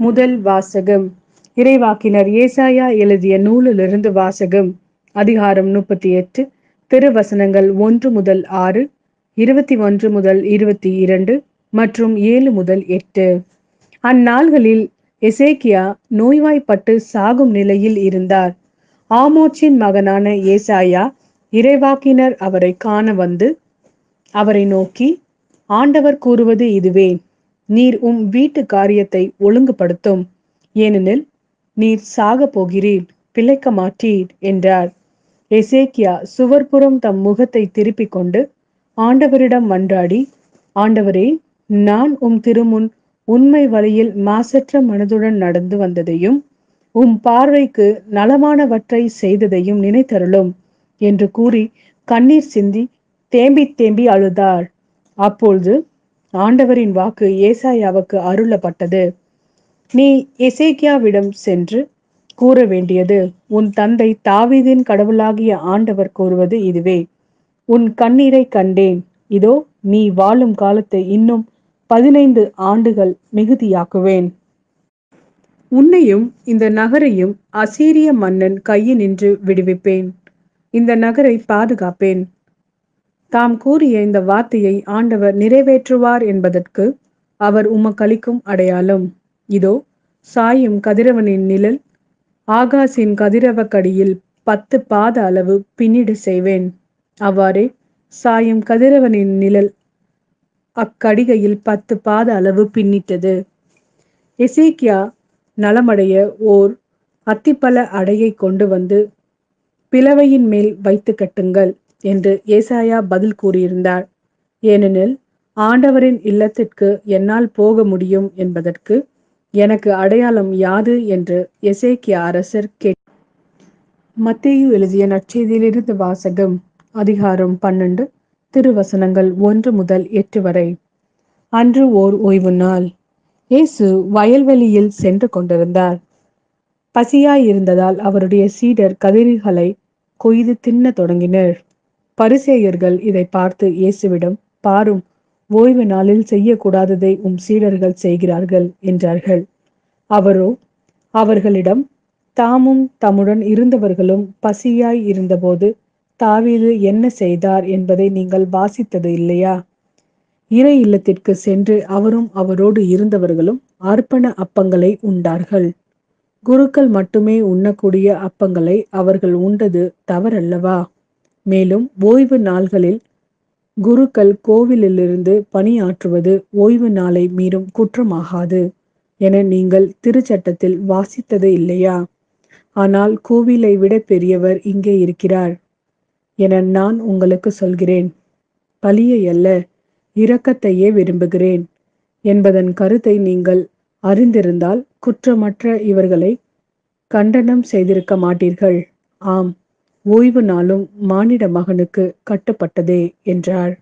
முதல் வாசகம். இறைவாக்கினர் ஏசாயா எழுதிய நூலிலிருந்து வாசகம். அதிகாரம் 38, திருவசனங்கள் 1 முதல் 6, 21 முதல் 22 மற்றும் 7 முதல் 8. அந்நாள்களில் எசேக்கியா நோய்வாய்ப்பட்டு சாகும் நிலையில் இருந்தார். ஆமோச்சின் மகனான ஏசாயா இறைவாக்கினர் அவரை காண வந்து அவரை நோக்கி, ஆண்டவர் கூறுவது இதுவே: நீர் வீட்டு காரியத்தை ஒழுங்குபடுத்தும், ஏனெனில் நீர் சாக போகிறீர், பிழைக்க மாட்டீர் என்றார். எசேக்கியா சுவர்புறம் தம் முகத்தை திருப்பிக் கொண்டு ஆண்டவரிடம் மன்றாடி, ஆண்டவரே, நான் திருமுன் உண்மை வழியில் மாசற்ற மனதுடன் நடந்து வந்ததையும் பார்வைக்கு நலமானவற்றை செய்ததையும் நினைத்தருளும் என்று கூறி கண்ணீர் சிந்தி தேம்பி தேம்பி அழுதார். அப்பொழுது ஆண்டவரின் வாக்கு ஏசாயாவுக்கு அருளப்பட்டது. நீ எசேக்கியாவிடம் சென்று கூற வேண்டியது: உன் தந்தை தாவீதின் கடவுளாகிய ஆண்டவர் கூறுவது இதுவே: உன் கண்ணீரை கண்டேன். இதோ, நீ வாழும் காலத்தை இன்னும் 15 ஆண்டுகள் மிகுதியாக்குவேன். உன்னையும் இந்த நகரையும் அசீரிய மன்னன் கையினின்று விடுவிப்பேன். இந்த நகரை பாதுகாப்பேன். தாம் கூறிய இந்த வார்த்தையை ஆண்டவர் நிறைவேற்றுவார் என்பதற்கு அவர் உமக்களிக்கும் அடையாளம்: இதோ, சாயும் கதிரவனின் நிழல் ஆகாசின் கதிரவக்கடியில் 10 பாத அளவு பின்னிட செய்வேன். அவ்வாறே சாயும் கதிரவனின் நிழல் அக்கடிகையில் 10 பாத அளவு பின்னிட்டது. எசேக்கியா நலமடைய ஓர் அத்திப்பழ அடையை கொண்டு வந்து பிளவையின் மேல் வைத்து கட்டுங்கள் என்று ஏசாயா பதில் கூறியிருந்தார். ஏனெனில் ஆண்டவரின் இல்லத்திற்கு என்னால் போக முடியும் என்பதற்கு எனக்கு அடையாளம் யாது என்று எசேக்கியா அரசர் கேட்டார். மத்தேயு எழுதிய நற்செய்தியிலிருந்து வாசகம். அதிகாரம் 12, திருவசனங்கள் 1 முதல் 8 வரை. அன்று ஓர் ஓய்வு நாள். இயேசு வயல்வெளியில் சென்று கொண்டிருந்தார். பசியாயிருந்ததால் அவருடைய சீடர் கதிர்களை கொய்து தின்ன தொடங்கினர். பரிசேயர்கள் இதை பார்த்து இயேசுவிடம், பாரும், ஓய்வு நாளில் செய்யக்கூடாததை சீடர்கள் செய்கிறார்கள் என்றார்கள். அவரோ அவர்களிடம், தாமும் தம்முடன் இருந்தவர்களும் பசியாய் இருந்தபோது தாவீது என்ன செய்தார் என்பதை நீங்கள் வாசித்தது இல்லையா? இறை இல்லத்திற்கு சென்று அவரும் அவரோடு இருந்தவர்களும் அர்ப்பண அப்பங்களை உண்டார்கள். குருக்கள் மட்டுமே உண்ணக்கூடிய அப்பங்களை அவர்கள் உண்டது தவறல்லவா? மேலும் ஓய்வு நாள்களில் குருக்கள் கோவிலிலிருந்து பணியாற்றுவது ஓய்வு நாளை மீறும் குற்றமாகாது என நீங்கள் திருச்சட்டத்தில் வாசித்தது இல்லையா? ஆனால் கோவிலை விட பெரியவர் இங்கே இருக்கிறார் என நான் உங்களுக்கு சொல்கிறேன். பலியை அல்ல, இரக்கத்தையே விரும்புகிறேன் என்பதன் கருத்தை நீங்கள் அறிந்திருந்தால் குற்றமற்ற இவர்களை கண்டனம் செய்திருக்க மாட்டீர்கள். ஆம், ஓய்வு நாளும் மானிட மகனுக்கு கட்டுப்பட்டதே என்றார்.